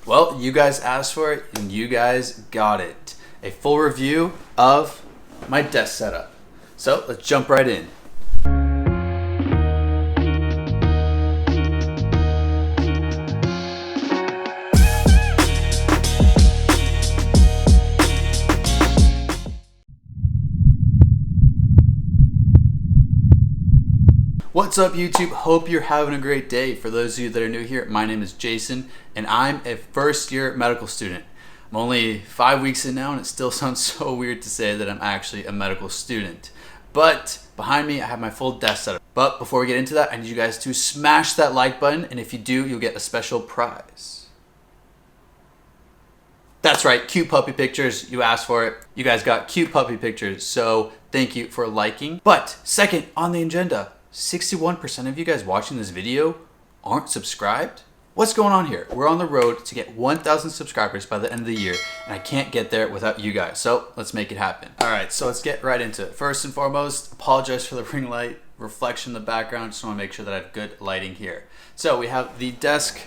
Well, you guys asked for it and you guys got it. A full review of my desk setup. So let's jump right in. What's up YouTube? Hope you're having a great day. For those of you that are new here, my name is Jason and I'm a first year medical student. I'm only 5 weeks in now and it still sounds so weird to say that I'm actually a medical student. But behind me I have my full desk setup. But before we get into that, I need you guys to smash that like button, and if you do, you'll get a special prize. That's right, cute puppy pictures. You asked for it. You guys got cute puppy pictures, so thank you for liking. But second on the agenda, 61% of you guys watching this video aren't subscribed. What's going on here? We're on the road to get 1,000 subscribers by the end of the year, and I can't get there without you guys. So let's make it happen. All right, so let's get right into it. First and foremost, apologize for the ring light reflection in the background. Just want to make sure that I have good lighting here. So we have the desk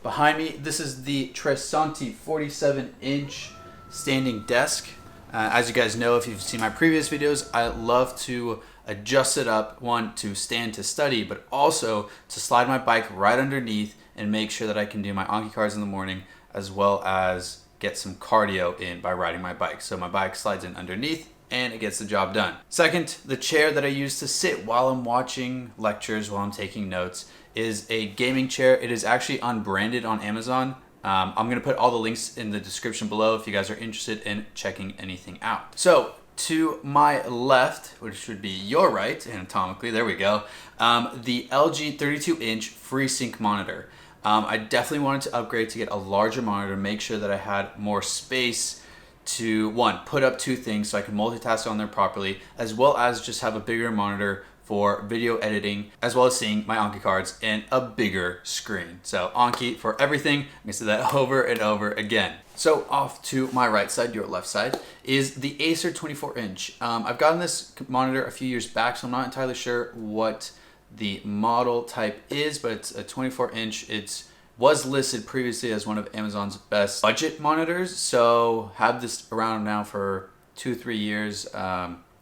behind me. This is the Tresanti 47-inch standing desk. As you guys know, if you've seen my previous videos, I love to adjust it up, one, to stand to study, but also to slide my bike right underneath and make sure that I can do my Anki cards in the morning, as well as get some cardio in by riding my bike. So my bike slides in underneath and it gets the job done. Second, the chair that I use to sit while I'm watching lectures, while I'm taking notes, is a gaming chair. It is actually unbranded on Amazon. I'm gonna put all the links in the description below if you guys are interested in checking anything out. So to my left, which would be your right anatomically, there we go, the LG 32-inch FreeSync monitor. I definitely wanted to upgrade to get a larger monitor, make sure that I had more space to, one, put up two things so I can multitask on there properly, as well as just have a bigger monitor for video editing, as well as seeing my Anki cards in a bigger screen. So Anki for everything. I'm gonna say that over and over again. So off to my right side, your left side, is the Acer 24-inch. I've gotten this monitor a few years back, so I'm not entirely sure what the model type is, but it's a 24-inch. It was listed previously as one of Amazon's best budget monitors, so have this around now for 2-3 years.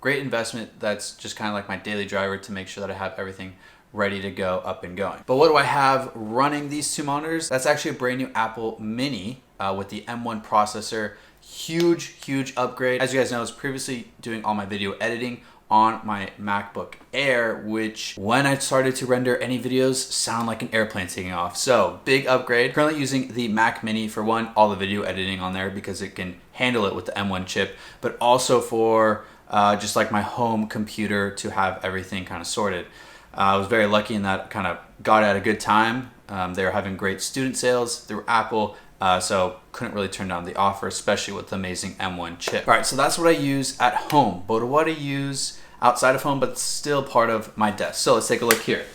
Great investment. That's just kind of like my daily driver to make sure that I have everything ready to go, up and going. But what do I have running these two monitors? That's actually a brand new Apple Mini with the M1 processor. Huge upgrade. As you guys know, I was previously doing all my video editing on my MacBook Air, which when I started to render any videos sound like an airplane taking off. So big upgrade. Currently using the Mac Mini for, one, all the video editing on there because it can handle it with the M1 chip, but also for just like my home computer to have everything kind of sorted. I was very lucky in that kind of got at a good time. They were having great student sales through Apple, so couldn't really turn down the offer, especially with the amazing M1 chip. All right, so that's what I use at home, but what I use outside of home, but it's still part of my desk. So let's take a look here.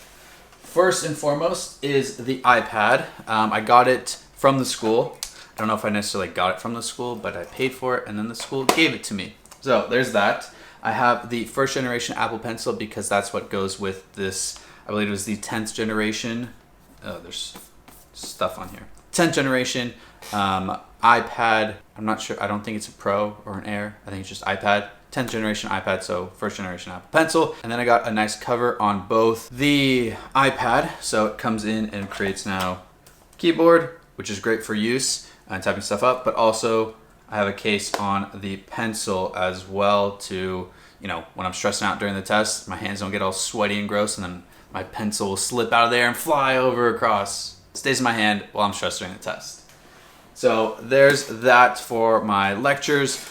First and foremost is the iPad. I got it from the school. I don't know if I necessarily got it from the school, but I paid for it and then the school gave it to me. So there's that. I have the first generation Apple Pencil because that's what goes with this. I believe it was the 10th generation. Oh, there's stuff on here. 10th generation iPad. I'm not sure. I don't think it's a Pro or an Air. I think it's just iPad. 10th generation iPad, so first generation Apple Pencil. And then I got a nice cover on both the iPad. So it comes in and creates now keyboard, which is great for use and typing stuff up, but also I have a case on the pencil as well to, you know, when I'm stressing out during the test, my hands don't get all sweaty and gross, and then my pencil will slip out of there and fly over across. It stays in my hand while I'm stressed during the test. So there's that for my lectures.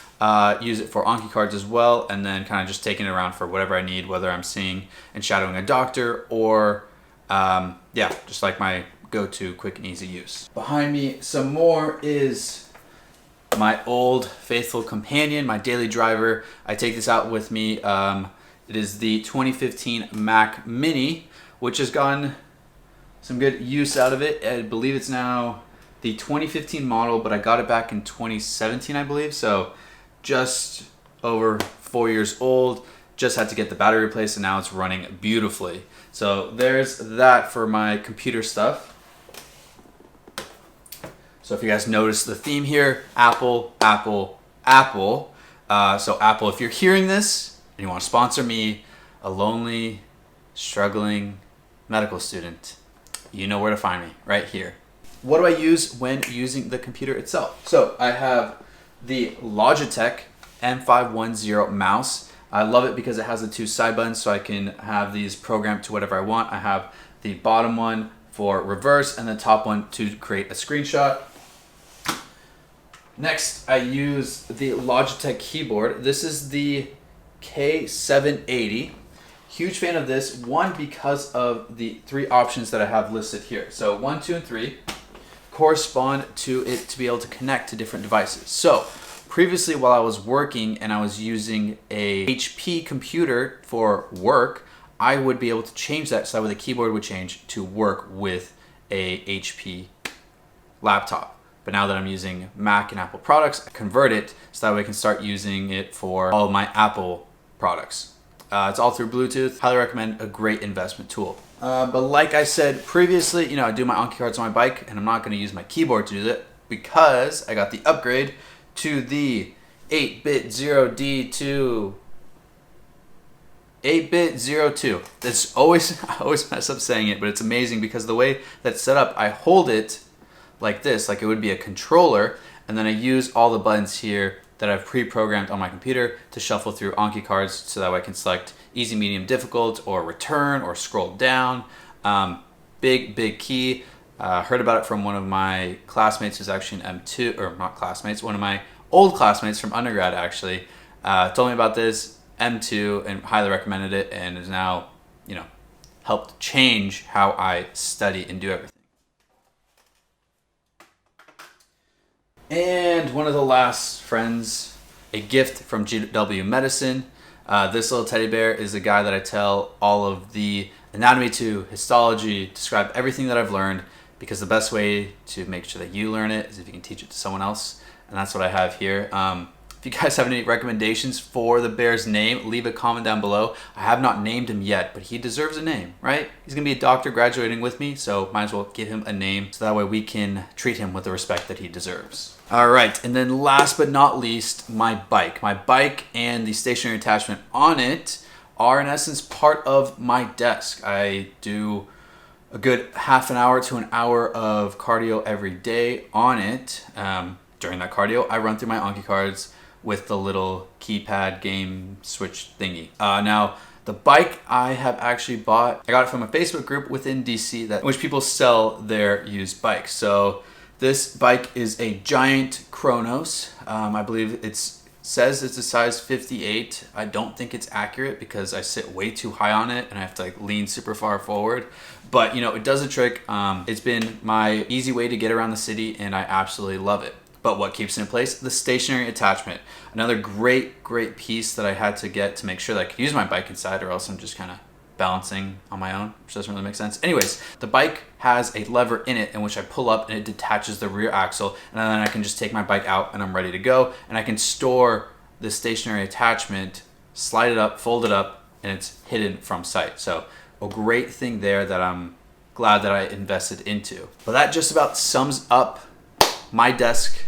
Use it for Anki cards as well, and then kind of just taking it around for whatever I need, whether I'm seeing and shadowing a doctor or, yeah, just like my go-to quick and easy use. Behind me some more is my old faithful companion, my daily driver. I take this out with me. It is the 2015 Mac Mini, which has gotten some good use out of it. I believe it's now the 2015 model, but I got it back in 2017, I believe. So just over 4 years old. Just had to get the battery replaced and now it's running beautifully. So there's that for my computer stuff. So if you guys notice the theme here, Apple, Apple, Apple. So Apple, if you're hearing this and you want to sponsor me, a lonely, struggling medical student, you know where to find me, right here. What do I use when using the computer itself? So I have the Logitech M510 mouse. I love it because it has the two side buttons, so I can have these programmed to whatever I want. I have the bottom one for reverse and the top one to create a screenshot. Next, I use the Logitech keyboard. This is the K780. Huge fan of this, one, because of the three options that I have listed here. So 1, 2, and 3 correspond to it to be able to connect to different devices. So previously, while I was working and I was using a HP computer for work, I would be able to change that so that way the keyboard would change to work with a HP laptop. But now that I'm using Mac and Apple products, I convert it so that way I can start using it for all of my Apple products. It's all through Bluetooth. Highly recommend, a great investment tool. But like I said previously, I do my Anki cards on my bike, and I'm not going to use my keyboard to do that because I got the upgrade to the 8-bit 0D2. 8-bit 02. That's always, I always mess up saying it, but it's amazing because the way that's set up, I hold it like this, like it would be a controller, and then I use all the buttons here that I've pre-programmed on my computer to shuffle through Anki cards so that way I can select easy, medium, difficult, or return, or scroll down. Big key. Heard about it from one of my classmates who's actually an M2, or not classmates, one of my old classmates from undergrad actually, told me about this M2 and highly recommended it, and has now, helped change how I study and do everything. And one of the last friends, a gift from GW Medicine. This little teddy bear is a guy that I tell all of the anatomy to histology, describe everything that I've learned, because the best way to make sure that you learn it is if you can teach it to someone else. And that's what I have here. If you guys have any recommendations for the bear's name, leave a comment down below. I have not named him yet, but he deserves a name, right? He's gonna be a doctor graduating with me, so might as well give him a name so that way we can treat him with the respect that he deserves. All right, and then last but not least, my bike. My bike and the stationary attachment on it are in essence part of my desk. I do a good half an hour to an hour of cardio every day on it. During that cardio, I run through my Anki cards with the little keypad game switch thingy. Now, the bike I have actually bought, I got it from a Facebook group within DC in which people sell their used bikes. So this bike is a Giant Chronos. I believe it says it's a size 58. I don't think it's accurate because I sit way too high on it and I have to lean super far forward. But it does a trick. It's been my easy way to get around the city and I absolutely love it. But what keeps it in place? The stationary attachment. Another great piece that I had to get to make sure that I could use my bike inside, or else I'm just kind of balancing on my own, which doesn't really make sense. Anyways, the bike has a lever in it in which I pull up and it detaches the rear axle, and then I can just take my bike out and I'm ready to go. And I can store the stationary attachment, slide it up, fold it up, and it's hidden from sight. So a great thing there that I'm glad that I invested into. But that just about sums up my desk.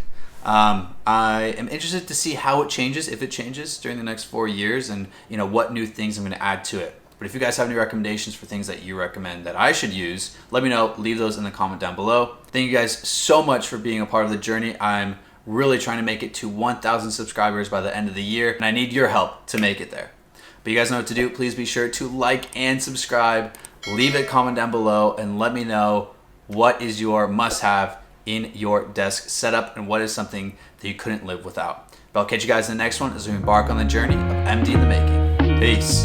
I am interested to see how it changes, if it changes during the next 4 years, and what new things I'm going to add to it. But if you guys have any recommendations for things that you recommend that I should use, let me know. Leave those in the comment down below. Thank you guys so much for being a part of the journey. I'm really trying to make it to 1,000 subscribers by the end of the year, and I need your help to make it there. But you guys know what to do. Please be sure to like and subscribe. Leave a comment down below and let me know what is your must-have in your desk setup and what is something that you couldn't live without. But I'll catch you guys in the next one as we embark on the journey of MD in the making. Peace.